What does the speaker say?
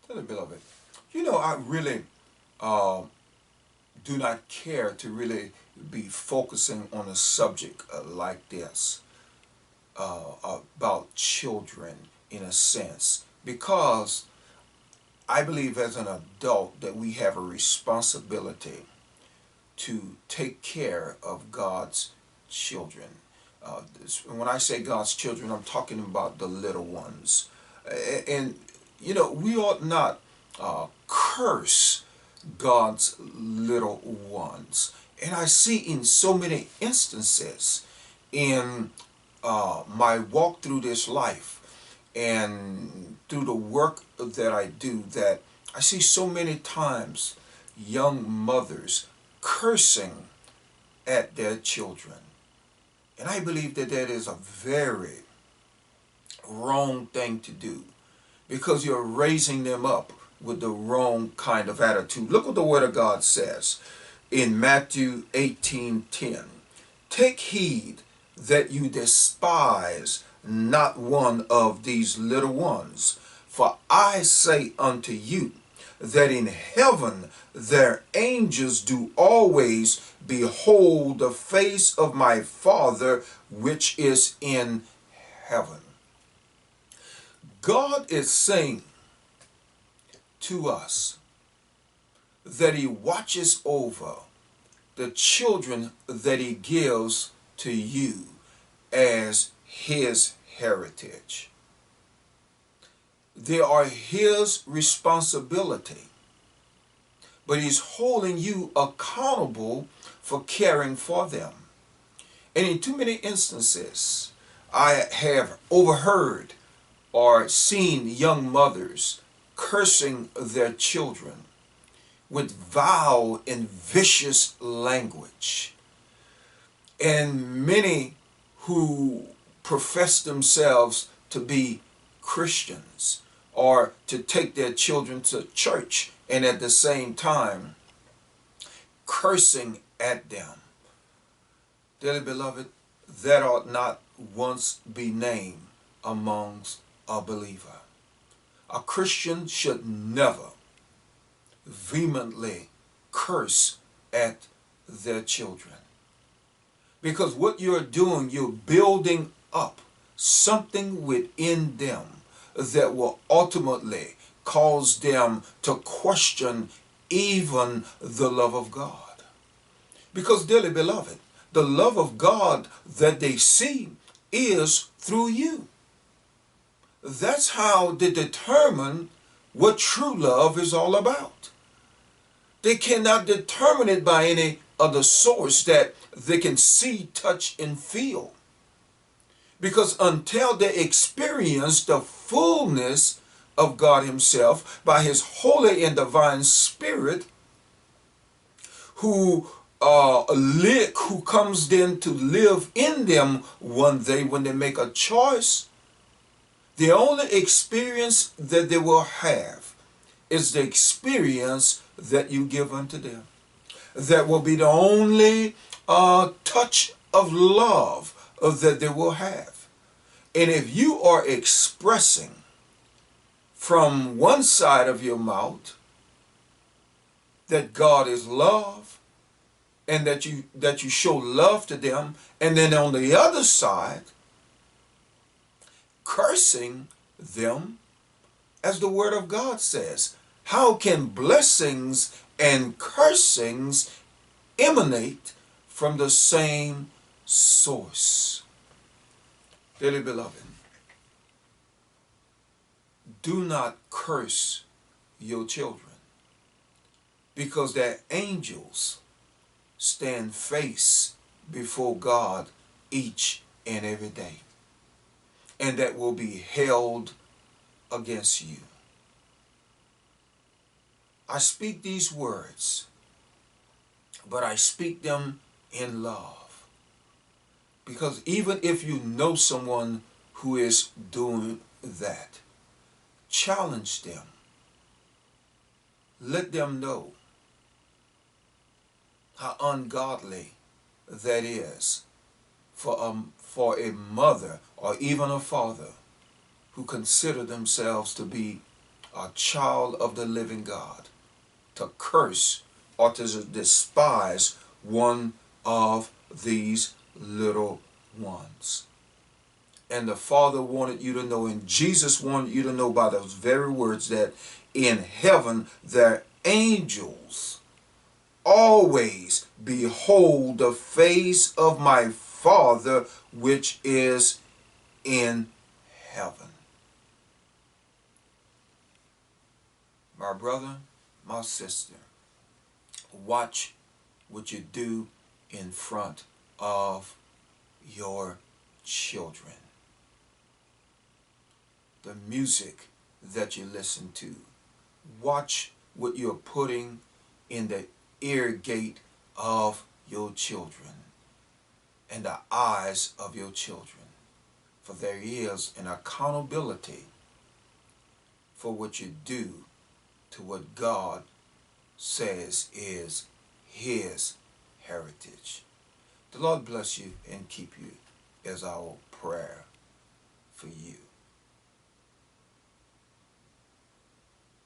Dearly beloved, you know, I really uh, do not care to really be focusing on a subject like this about children in a sense because I believe as an adult that we have a responsibility to take care of God's children. When I say God's children, I'm talking about the little ones. And, you know, we ought not curse God's little ones. And I see in so many instances in my walk through this life and through the work that I do that I see so many times young mothers cursing at their children. And I believe that that is a very wrong thing to do because you're raising them up with the wrong kind of attitude. Look what the Word of God says in Matthew 18:10. Take heed that you despise not one of these little ones, for I say unto you that in heaven their angels do always behold the face of my Father which is in heaven. God is saying to us that he watches over the children that he gives to you as his heritage. They are his responsibility, but he's holding you accountable for caring for them. And in too many instances, I have overheard or seen young mothers cursing their children with vile and vicious language. And many who profess themselves to be Christians or to take their children to church and at the same time cursing at them. Dearly beloved, that ought not once be named amongst a believer. A Christian should never vehemently curse at their children. Because what you're doing, you're building up something within them that will ultimately cause them to question even the love of God. Because, dearly beloved, the love of God that they see is through you. That's how they determine what true love is all about. They cannot determine it by any other source that they can see, touch, and feel. Because until they experience the fullness of God himself by his holy and divine spirit, who comes then to live in them one day when they make a choice, the only experience that they will have is the experience that you give unto them. That will be the only touch of love that they will have. And if you are expressing from one side of your mouth that God is love and that you show love to them, and then on the other side cursing them, as the Word of God says, how can blessings and cursings emanate from the same source? Dearly beloved, do not curse your children, because their angels stand face before God each and every day, and that will be held against you. I speak these words, but I speak them in love. Because even if you know someone who is doing that, challenge them. Let them know how ungodly that is for a mother or even a father who consider themselves to be a child of the living God to curse or to despise one of these little ones. And the Father wanted you to know, and Jesus wanted you to know by those very words, that in heaven their angels always behold the face of my Father which is in heaven. My brother, my sister, watch what you do in front of your children. The music that you listen to. Watch what you're putting in the ear gate of your children and the eyes of your children. For there is an accountability for what you do to what God says is His heritage. The Lord bless you and keep you, is our prayer for you.